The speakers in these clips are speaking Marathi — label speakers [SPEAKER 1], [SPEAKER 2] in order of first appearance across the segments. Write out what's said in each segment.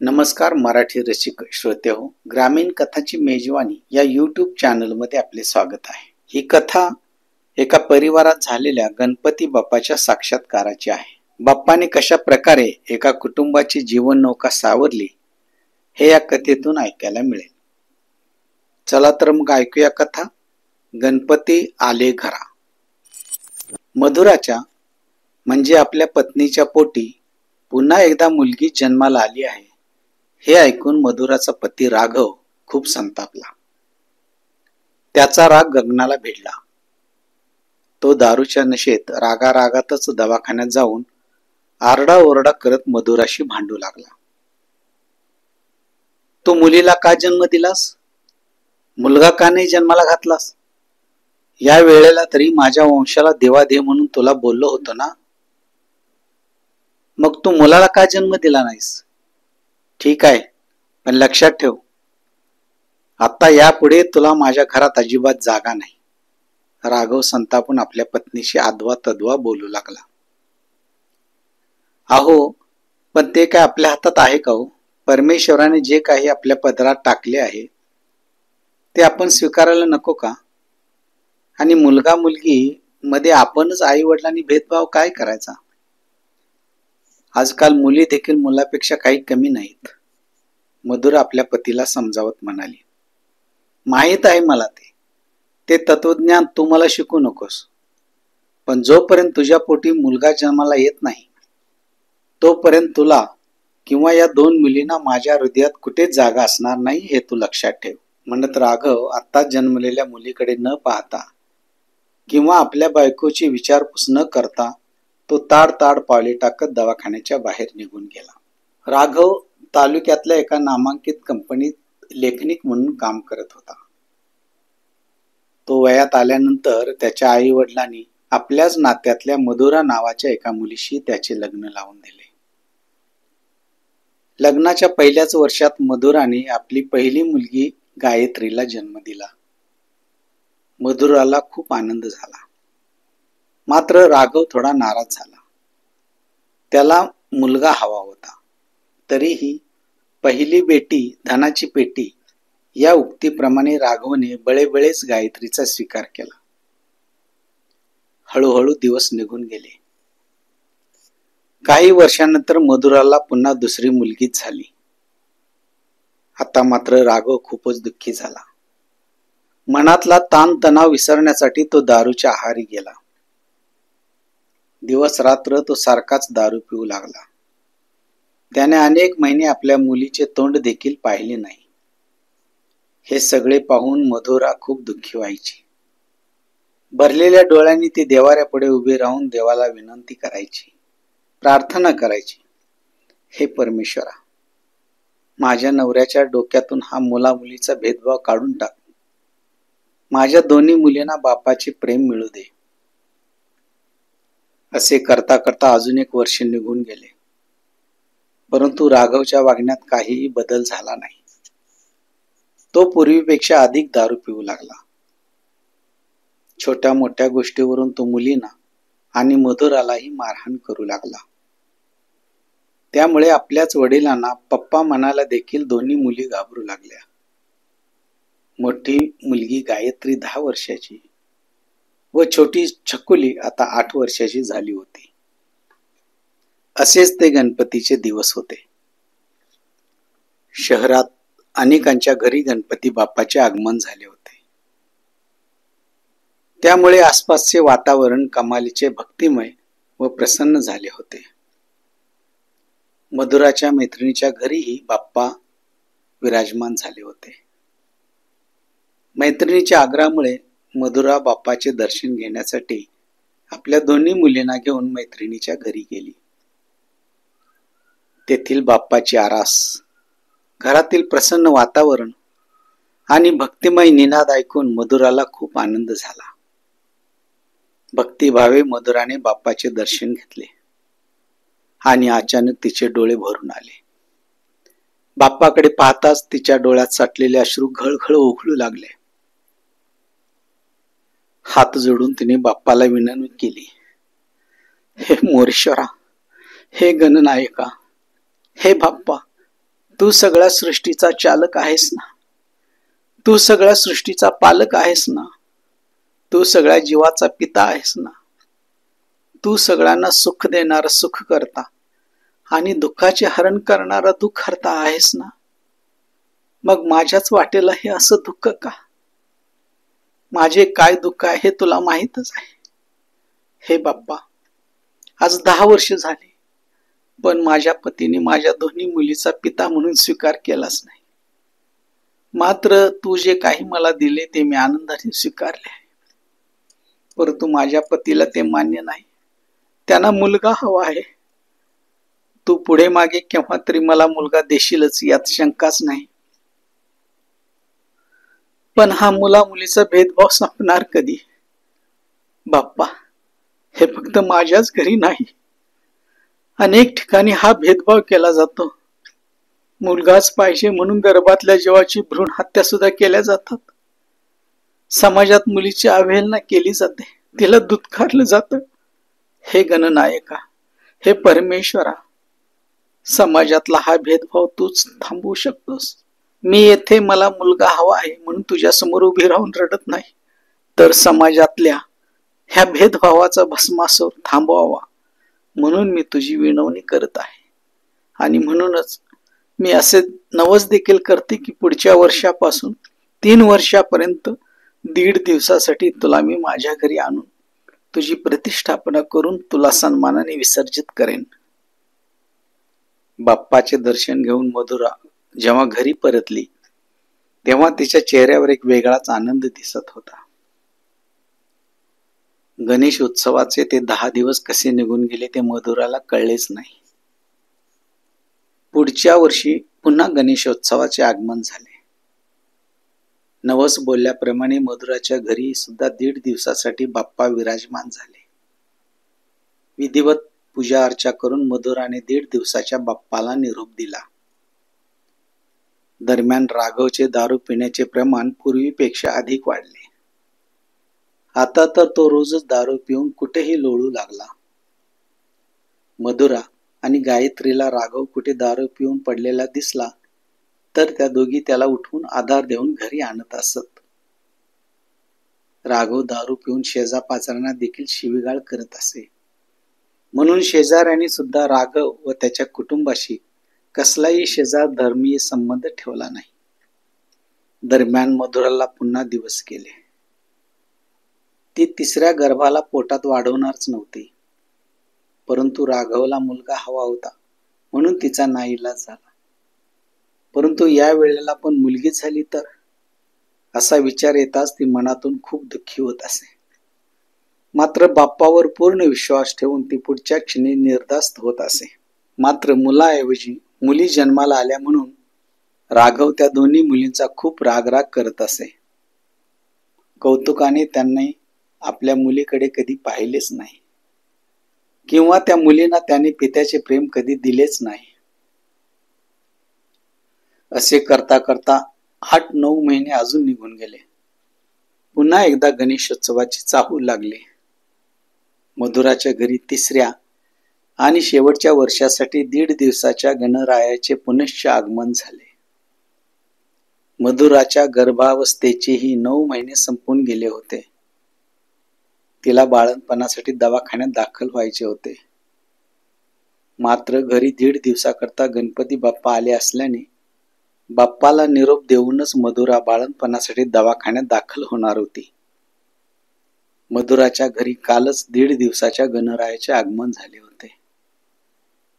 [SPEAKER 1] नमस्कार मराठी रसिक श्रोते हो, ग्रामीण कथाची मेजवानी या यूट्यूब चॅनलमध्ये आपले स्वागत आहे. ही कथा एका परिवारात झालेल्या गणपती बाप्पाच्या साक्षात्काराची आहे. बाप्पाने कशा प्रकारे एका कुटुंबाची जीवन नौका सावरली हे या कथेतून ऐकायला मिळेल. चला तर मग ऐकूया कथा. गणपती आले घरा. मधुराच्या म्हणजे आपल्या पत्नीच्या पोटी पुन्हा एकदा मुलगी जन्माला आली आहे हे ऐकून मधुराचा पती राघव खूप संतापला. त्याचा राग गगनाला भिडला. तो दारूच्या नशेत रागारागातच दवाखान्यात जाऊन आरडाओरडा करत मधुराशी भांडू लागला. तू मुलीला का जन्म दिलास? मुलगा का नाही जन्माला घातलास? या वेळेला तरी माझ्या वंशाला देवा दे म्हणून तुला बोललो होतो ना. मग तू मुलाला का जन्म दिला नाहीस? ठीक आहे, पण लक्षात ठेव, आता यापुढे तुला माझ्या घरात अजिबात जागा नाही. राघव संतापून आपल्या पत्नीशी आदवा तद्वा बोलू लागला. अहो, पण ते काय आपल्या हातात आहे का हो? परमेश्वराने जे काही आपल्या पदरात टाकले आहे ते आपण स्वीकारायला नको का? आणि मुलगा मुलगी मध्ये आपणच आई वडिलांनी भेदभाव काय करायचा? आजकाल मुली देखील मुलापेक्षा काही कमी नाहीत. मधुरा आपल्या पतीला समजावत म्हणाली. माहीत आहे मला ते तत्वज्ञान तू मला शिकू नकोस. पण जोपर्यंत तुझ्या पोटी मुलगा जन्माला येत नाही तोपर्यंत तुला किंवा या दोन मुलींना माझ्या हृदयात कुठेच जागा असणार नाही हे तू लक्षात ठेव. म्हणत राघव आत्ताच जन्मलेल्या मुलीकडे न पाहता किंवा आपल्या बायकोची विचारपूस न करता तो ताड पावले टाकत दवाखान्याच्या बाहेर निघून गेला. राघव तालुक्यातल्या एका नामांकित कंपनीत लेखनिक म्हणून काम करत होता. तो वयात आल्यानंतर त्याच्या आई वडिलांनी आपल्याच नात्यातल्या मधुरा नावाच्या एका मुलीशी त्याचे लग्न लावून दिले. लग्नाच्या पहिल्याच वर्षात मधुराने आपली पहिली मुलगी गायत्रीला जन्म दिला. मधुराला खूप आनंद झाला. मात्र राघव थोडा नाराज झाला. त्याला मुलगा हवा होता. तरीही पहिली बेटी धनाची पेटी या उक्तीप्रमाणे राघवने बळेबळेच गायत्रीचा स्वीकार केला. हळूहळू दिवस निघून गेले. काही वर्षानंतर मधुराला पुन्हा दुसरी मुलगीच झाली. आता मात्र राघव खूपच दुःखी झाला. मनातला ताण तणाव विसरण्यासाठी तो दारूच्या आहारी गेला. दिवस रात्र तो सारखाच दारू पिऊ लागला. त्याने अनेक महिने आपल्या मुलीचे तोंड देखील पाहिले नाही. हे सगळे पाहून मधुरा खूप दुःखी व्हायची. भरलेल्या डोळ्यांनी ती देवाऱ्यापुढे उभी राहून देवाला विनंती करायची, प्रार्थना करायची. हे परमेश्वरा, माझ्या नवऱ्याच्या डोक्यातून हा मुलामुलीचा भेदभाव काढून टाक. माझ्या दोन्ही मुलींना बापाचे प्रेम मिळू दे. असे करता करता अजून एक वर्ष निघून गेले. परंतु राघवच्या वागण्यात काहीही बदल झाला नाही. तो पूर्वीपेक्षा अधिक दारू पिऊ लागला. छोट्या मोठ्या गोष्टीवरून तो मुलींना आणि मधुरालाही मारहाण करू लागला. त्यामुळे आपल्याच वडिलांना पप्पा म्हणायला देखील दोन्ही मुली घाबरू लागल्या. मोठी मुलगी गायत्री 10 वर्षाची व छोटी छकुली आता 8 वर्षाची झाली होती. असेच ते गणपतीचे दिवस होते. शहरात अनेकांच्या घरी गणपती बाप्पाचे आगमन झाले होते. त्यामुळे आसपासचे वातावरण कमालीचे भक्तिमय व प्रसन्न झाले होते. मधुराच्या मैत्रिणीच्या घरीही बाप्पा विराजमान झाले होते. मैत्रिणीच्या आग्रहामुळे मधुरा बाप्पाचे दर्शन घेण्यासाठी आपल्या दोन्ही मुलींना घेऊन मैत्रिणीच्या घरी गेली. तेथील बाप्पाची आरास, घरातील प्रसन्न वातावरण आणि भक्तिमय निनाद ऐकून मधुराला खूप आनंद झाला. भक्तिभावे मधुराने बाप्पाचे दर्शन घेतले आणि अचानक तिचे डोळे भरून आले. बाप्पाकडे पाहताच तिच्या डोळ्यात साठलेले अश्रू घळघळ ओघळू लागले. हात जोडून तिने बाप्पाला विनंती केली, हे मोरेश्वरा, हे गणनायका, हे बाप्पा, तू सगळ्या सृष्टीचा चालक आहेस ना. तू सगळ्या सृष्टीचा पालक आहेस ना. तू सगळ्या जीवाचा पिता आहेस ना. तू सगळ्यांना सुख देणारा सुख करता आणि दुःखाचे हरण करणारा दुःख हरता आहेस ना. मग माझ्याच वाटेला हे असं दुःख का? माझे काय दुःख आहे हे तुला माहीतच आहे. हे बाप्पा, आज 10 वर्ष झाली, पण माझ्या पतीने माझ्या दोन्ही मुलीचा पिता म्हणून स्वीकार केलाच नाही. मात्र तू जे काही मला दिले ते मी आनंदाने स्वीकारले आहे. परंतु माझ्या पतीला ते मान्य नाही. त्यांना मुलगा हवा आहे. तू पुढे मागे केव्हा तरी मला मुलगा देशीलच यात शंकाच नाही. पण हा मुला मुलीचा भेदभाव संपणार कधी? बाप्पा, हे फक्त माझ्याच घरी नाही, अनेक ठिकाणी हा भेदभाव केला जातो. मुलगाच पाहिजे म्हणून गर्भातल्या जीवाची भ्रूण हत्या सुद्धा केल्या जातात. समाजात मुलीची अवहेलना केली जाते, तिला दुत्कारलं जातं. हे गणनायका, हे परमेश्वरा, समाजातला हा भेदभाव तूच थांबवू शकतोस. मी येथे मला मुलगा हवा आहे म्हणून तुझ्या समोर उभी राहून रडत नाही, तर समाजातल्या ह्या भेदभावाचा भस्मासूर थांबवावा म्हणून मी तुझी विनवणी करत आहे. आणि म्हणूनच मी असे नवस देखील करते की पुढच्या वर्षापासून 3 वर्षापर्यंत 1.5 दिवसासाठी तुला मी माझ्या घरी आणून तुझी प्रतिष्ठापना करून तुला सन्मानाने विसर्जित करेन. बाप्पाचे दर्शन घेऊन मधुरा जेव्हा घरी परतली तेव्हा तिच्या चेहऱ्यावर एक वेगळाच आनंद दिसत होता. गणेश उत्सवाचे ते 10 दिवस कसे निघून गेले ते मधुराला कळलेच नाही. पुढच्या वर्षी पुन्हा गणेशोत्सवाचे आगमन झाले. नवस बोलल्याप्रमाणे मधुराच्या घरी सुद्धा 1.5 दिवसासाठी बाप्पा विराजमान झाले. विधिवत पूजा अर्चा करून मधुराने 1.5 दिवसाच्या बाप्पाला निरोप दिला. दरम्यान राघवचे दारू पिण्याचे प्रमाण पूर्वीपेक्षा अधिक वाढले. आता तर तो रोजच दारू पिऊन कुठेही लोळू लागला. मधुरा आणि गायत्रीला राघव कुठे दारू पिऊन पडलेला दिसला तर त्या दोघी त्याला उठवून आधार देऊन घरी आणत असत. राघव दारू पिऊन शेजापाजारांना देखील शिवीगाळ करत असे. म्हणून शेजाऱ्यांनी सुद्धा राघव व त्याच्या कुटुंबाशी कसलाही शेजार धर्मीय संबंध ठेवला नाही. दरम्यान मधुराला पुन्हा दिवस गेले. ती 3ऱ्या गर्भाला पोटात वाढवणारच नव्हती, परंतु राघवला मुलगा हवा होता म्हणून तिचा नाईलाज झाला. परंतु या वेळेला पण मुलगी झाली तर, असा विचार येताच ती मनातून खूप दुःखी होत असे. मात्र बाप्पावर पूर्ण विश्वास ठेवून ती पुढच्या क्षणी निर्धास्त होत असे. मात्र मुलाऐवजी मुली जन्माला आल्या म्हणून राघव त्या दोन्ही मुलींचा खूप रागराग करत असे. कौतुकाने त्यांनी आपल्या मुलीकडे कधी पाहिलेच नाही किंवा त्या मुलींना त्याने पित्याचे प्रेम कधी दिलेच नाही. असे करता करता 8-9 महिने अजून निघून गेले. पुन्हा एकदा गणेशोत्सवाची चाहूल लागली. मधुराच्या घरी 3ऱ्या आणि शेवटच्या वर्षासाठी 1.5 दिवसाच्या गणरायाचे पुनश्च आगमन झाले. मधुराच्या गर्भावस्थेचेही 9 महिने संपून गेले होते. तिला बाळंतपणासाठी दवाखान्यात दाखल व्हायचे होते. मात्र घरी 1.5 दिवसाकरता गणपती बाप्पा आले असल्याने बाप्पाला निरोप देऊनच मधुरा बाळंतपणासाठी दवाखान्यात दाखल होणार होती. मधुराच्या घरी कालच 1.5 दिवसाच्या गणरायाचे आगमन झाले होते.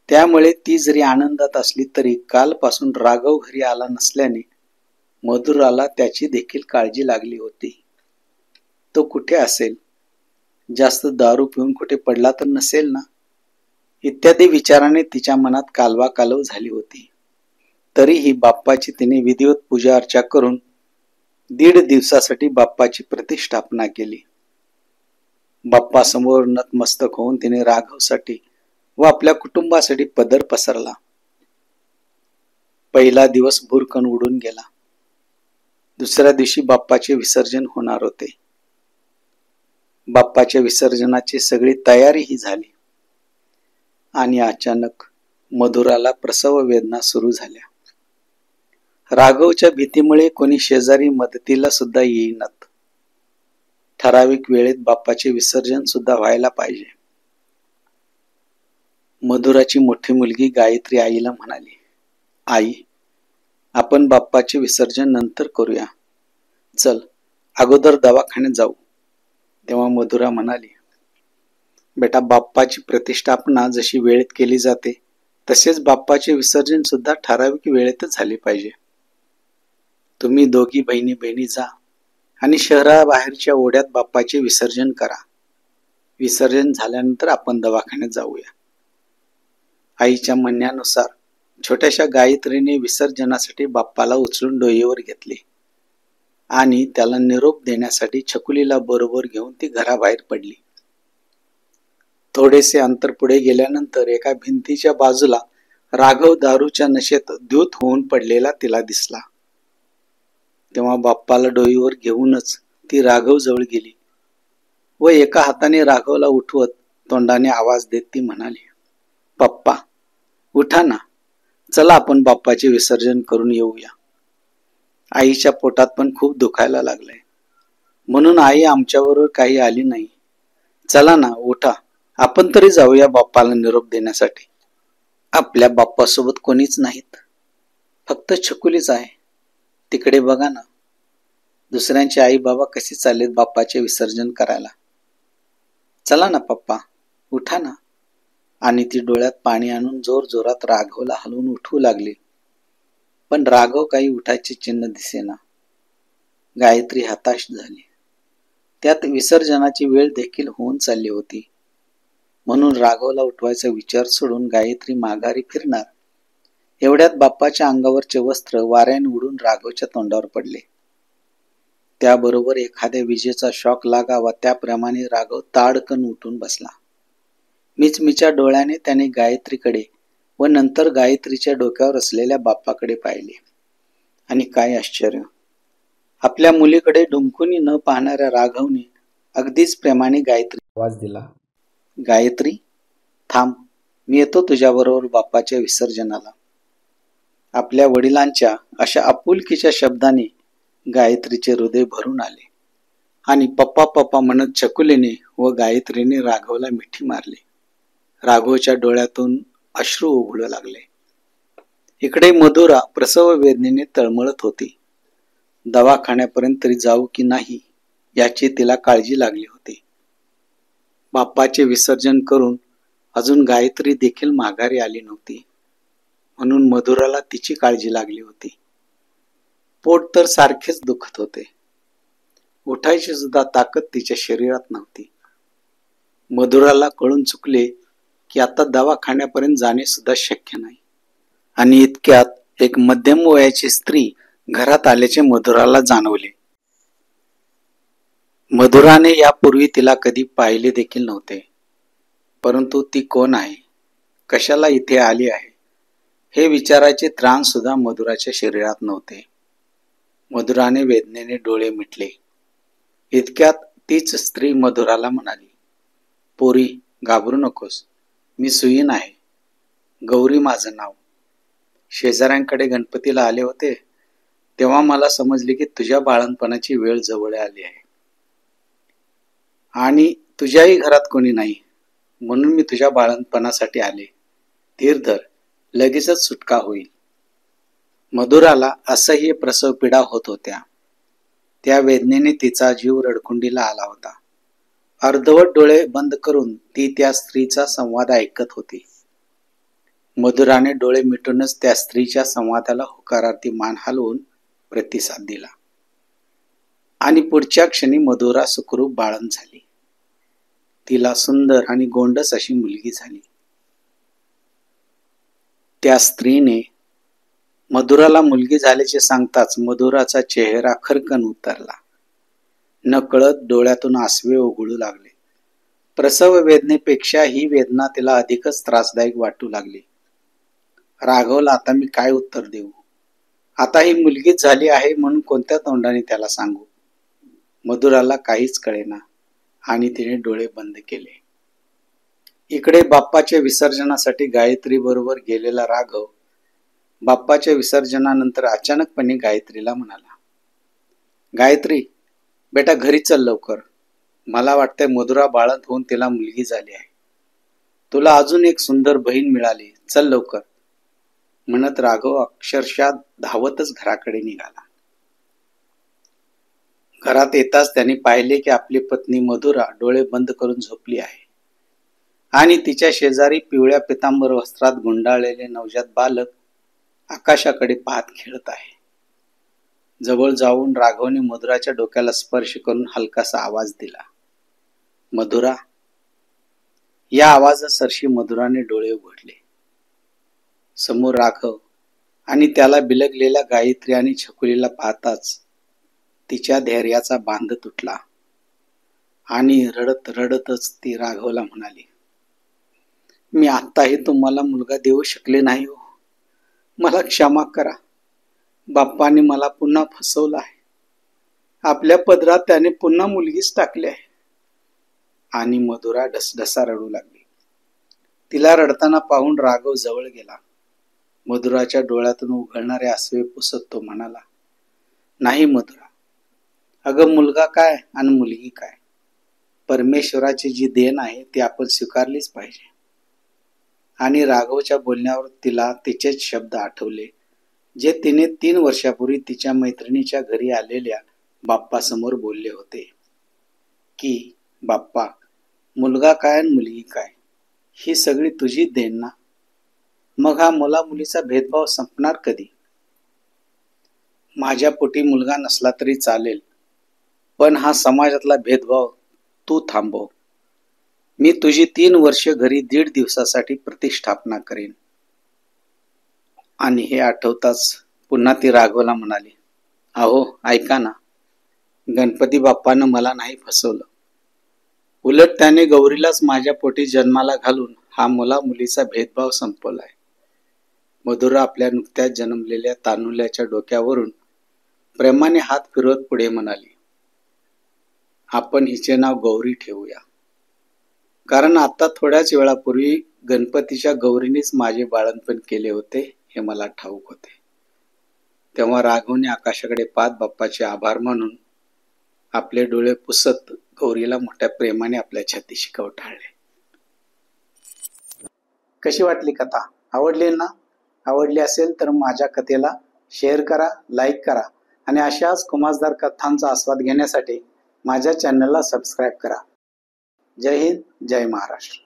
[SPEAKER 1] त्यामुळे ती जरी आनंदात असली तरी कालपासून राघव घरी आला नसल्याने मधुराला त्याची देखील काळजी लागली होती. तो कुठे असेल, जास्त दारू पिऊन कुठे पडला तर नसेल ना, इत्यादी विचाराने तिच्या मनात कालवाकालव झाली होती. तरीही बाप्पाची तिने विधिवत पूजा अर्चा करून 1.5 दिवसासाठी बाप्पाची प्रतिष्ठापना केली. बाप्पासमोर नतमस्तक होऊन तिने राघवसाठी व आपल्या कुटुंबासाठी पदर पसरला. पहिला दिवस भुरकन उडून गेला. दुसऱ्या दिवशी बाप्पाचे विसर्जन होणार होते. बाप्पाच्या विसर्जनाची सगळी तयारीही झाली आणि अचानक मधुराला प्रसव वेदना सुरू झाल्या. राघवच्या भीतीमुळे कोणी शेजारी मदतीला सुद्धा येईनात. ठराविक वेळेत बाप्पाचे विसर्जन सुद्धा व्हायला पाहिजे. मधुराची मोठी मुलगी गायत्री आईला म्हणाली, आई, आपण बाप्पाचे विसर्जन नंतर करूया. चल, अगोदर दवाखान्यात जाऊ. तेव्हा मधुरा म्हणाली, बेटा, बाप्पाची प्रतिष्ठापना जशी वेळेत केली जाते तसेच बाप्पाचे विसर्जन सुद्धा ठराविक वेळेतच झाले पाहिजे. तुम्ही दोघी बहिणी बहिणी जा आणि शहराबाहेरच्या ओढ्यात बाप्पाचे विसर्जन करा. विसर्जन झाल्यानंतर आपण दवाखान्यात जाऊया. आईच्या म्हणण्यानुसार छोट्याशा गायत्रीने विसर्जनासाठी बाप्पाला उचलून डोईवर घेतले आणि त्याला निरोप देण्यासाठी छकुलीला बरोबर घेऊन ती घराबाहेर पडली. थोडेसे अंतर पुढे गेल्यानंतर एका भिंतीच्या बाजूला राघव दारूच्या नशेत द्यूत होऊन पडलेला तिला दिसला. तेव्हा बाप्पाला डोईवर घेऊनच ती राघव जवळ गेली व एका हाताने राघवला उठवत तोंडाने आवाज देत ती म्हणाली, पप्पा, उठा ना, चला आपण बाप्पाचे विसर्जन करून येऊया. आईच्या पोटात पण खूप दुखायला लागलंय, म्हणून आई आमच्याबरोबर काही आली नाही. चला ना, उठा, आपण तरी जाऊया बाप्पाला निरोप देण्यासाठी. आपल्या बाप्पासोबत कोणीच नाहीत, फक्त छकुलीच आहे. तिकडे बघा ना, दुसऱ्यांचे आई बाबा कसे चाललेत बाप्पाचे विसर्जन करायला. चला ना पप्पा, उठा ना. आणि ती डोळ्यात पाणी आणून जोर जोरात राघवला हलवून उठवू लागली. पण राघव काही उठायचे चिन्ह दिसेना. गायत्री हताश झाली. त्यात विसर्जनाची वेळ देखील होऊन चालली होती. म्हणून राघवला उठवायचा विचार सोडून गायत्री माघारी फिरणार एवढ्यात बाप्पाच्या अंगावरचे वस्त्र वाऱ्याने उडून राघवच्या तोंडावर पडले. त्याबरोबर एखाद्या विजेचा शॉक लागावा त्याप्रमाणे राघव ताडकन उठून बसला. मिचमिच्या डोळ्याने त्याने गायत्रीकडे व नंतर गायत्रीच्या डोक्यावर असलेल्या बाप्पाकडे पाहिले. आणि काय आश्चर्य, आपल्या मुलीकडे डुमकुनी न पाहणाऱ्या राघवने अगदीच प्रेमाने गायत्री आवाज दिला, गायत्री, थांब, मी येतो तुझ्याबरोबर बाप्पाच्या विसर्जनाला. आपल्या वडिलांच्या अशा आपुलकीच्या शब्दाने गायत्रीचे हृदय भरून आले आणि पप्पा पप्पा म्हणत छकुलीने व गायत्रीने राघवला मिठी मारली. राघवच्या डोळ्यातून अश्रू उघडू लागले. इकडे मधुरा प्रसव वेदनेने तळमळत होती. दवाखान्यापर्यंत तरी जाऊ की नाही याची तिला काळजी लागली होती. बाप्पाचे विसर्जन करून अजून गायत्री देखील माघारी आली नव्हती, म्हणून मधुराला तिची काळजी लागली होती. पोट तर सारखेच दुखत होते. उठायची सुद्धा ताकद तिच्या शरीरात नव्हती. मधुराला कळून चुकले की आता दवाखान्यापर्यंत जाणे सुद्धा शक्य नाही. आणि इतक्यात एक मध्यम वयाची स्त्री घरात आल्याचे मधुराला जाणवले. मधुराने यापूर्वी तिला कधी पाहिले देखील नव्हते. परंतु ती कोण आहे, कशाला इथे आली आहे, हे विचाराचे त्राण सुद्धा मधुराच्या शरीरात नव्हते. मधुराने वेदनेने डोळे मिटले. इतक्यात तीच स्त्री मधुराला म्हणाली, पोरी, घाबरू नकोस, मी सुईण आहे. गौरी माझं नाव. शेजाऱ्यांकडे गणपतीला आले होते तेव्हा मला समजले की तुझ्या बाळणपणाची वेळ जवळ आली आहे आणि तुझ्याही घरात कोणी नाही, म्हणून मी तुझ्या बाळणपणासाठी आले. धीर धर, लगेचच सुटका होईल. मधुराला असह्य प्रसव पीडा होत होत्या. त्या वेदनेने तिचा जीव रडकुंडीला आला होता. अर्धवट डोळे बंद करून ती त्या स्त्रीचा संवाद ऐकत होती. मधुराने डोळे मिटूनच त्या स्त्रीच्या संवादाला होकारार्थी मान हलवून प्रतिसाद दिला. आणि पुढच्या क्षणी मधुरा सुखरूप बाळंत झाली. तिला सुंदर आणि गोंडस अशी मुलगी झाली. त्या स्त्रीने मधुराला मुलगी झाल्याचे सांगताच मधुराचा चेहरा खरकन उतरला. नकळत डोळ्यातून आसवे ओघळू लागले. प्रसव वेदनेपेक्षा ही वेदना तिला अधिकच त्रासदायक वाटू लागली. राघवला आता मी काय उत्तर देऊ? आता ही मुलगीच झाली आहे म्हणून कोणत्या तोंडाने त्याला सांगू? मधुराला काहीच कळेना आणि तिने डोळे बंद केले. इकडे बाप्पाच्या विसर्जनासाठी गायत्री बरोबर गेलेला राघव बाप्पाच्या विसर्जनानंतर अचानकपणे गायत्रीला म्हणाला, गायत्री बेटा घरी चल लवकर. मला वाटतंय मधुरा बाळंत होऊन तिला मुलगी झाली आहे. तुला अजून एक सुंदर बहीण मिळाली, चल लवकर, म्हणत राघव अक्षरशः धावतच घराकडे निघाला. घरात येताच त्यांनी पाहिले की आपली पत्नी मधुरा डोळे बंद करून झोपली आहे आणि तिच्या शेजारी पिवळ्या पितांबर वस्त्रात गुंडाळलेले नवजात बालक आकाशाकडे पाहत खेळत आहे. जवळ जाऊन राघवने मधुराच्या डोक्याला स्पर्श करून हलकासा आवाज दिला, मधुरा. या आवाजासरशी मधुराने डोळे उघडले. समोर राघव आणि त्याला बिलगलेल्या गायत्री आणि छकुलीला पाहताच तिच्या धैर्याचा बांध तुटला आणि रडत रडतच ती राघवला म्हणाली, मी आत्ताही तुम्हाला मुलगा देऊ शकले नाही हो. मला क्षमा करा. बाप्पाने मला पुन्हा फसवलं आहे. आपल्या पदरात त्याने पुन्हा मुलगीच टाकली आहे. आणि मधुरा ढसढसा रडू लागली. तिला रडताना पाहून राघव जवळ गेला. मधुराच्या डोळ्यातून उघडणारे आसवे पुसत तो म्हणाला, नाही मधुरा, अगं मुलगा काय आणि मुलगी काय, परमेश्वराची जी देण आहे ती आपण स्वीकारलीच पाहिजे. आणि राघवच्या बोलण्यावर तिला तिचेच शब्द आठवले जे तिने 3 वर्षापूर्वी तिच्या मैत्रिणीच्या घरी आलेल्या बाप्पासमोर बोलले होते की, बाप्पा, मुलगा काय आणि मुलगी काय ही सगळी तुझी देण ना. मग हा मुला मुलीचा भेदभाव संपणार कधी? माझ्या पोटी मुलगा नसला तरी चालेल, पण हा समाजातला भेदभाव तू थांबव. मी तुझी 3 वर्ष घरी 1.5 दिवसासाठी प्रतिष्ठापना करेन. आणि हे आठवताच पुन्हा ती राघवला म्हणाली, अहो ऐका ना, गणपती बाप्पानं मला नाही फसवलं. उलट त्याने गौरीलाच माझ्या पोटी जन्माला घालून हा मुला मुलीचा भेदभाव संपवलाय. मधुरा आपल्या नुकत्याच जन्मलेल्या तानुल्याच्या डोक्यावरून प्रेमाने हात फिरवत पुढे म्हणाली, आपण हिचे नाव गौरी ठेवूया. कारण आता थोड्याच वेळापूर्वी गणपतीच्या गौरीनेच माझे बाळंतपण केले होते हे मला ठाऊक होते. तेव्हा राघवने आकाशाकडे पाहत बाप्पाचे आभार मानून आपले डोळे पुसत गौरीला मोठ्या प्रेमाने आपल्या छातीशी कवटाळले. कशी वाटली कथा? आवडली ना? आवडली असेल तर माझ्या कथेला शेअर करा, लाईक करा आणि अशाच खुमासदार कथांचा आस्वाद घेण्यासाठी माझ्या चॅनलला सबस्क्राईब करा. जय हिंद, जय महाराष्ट्र.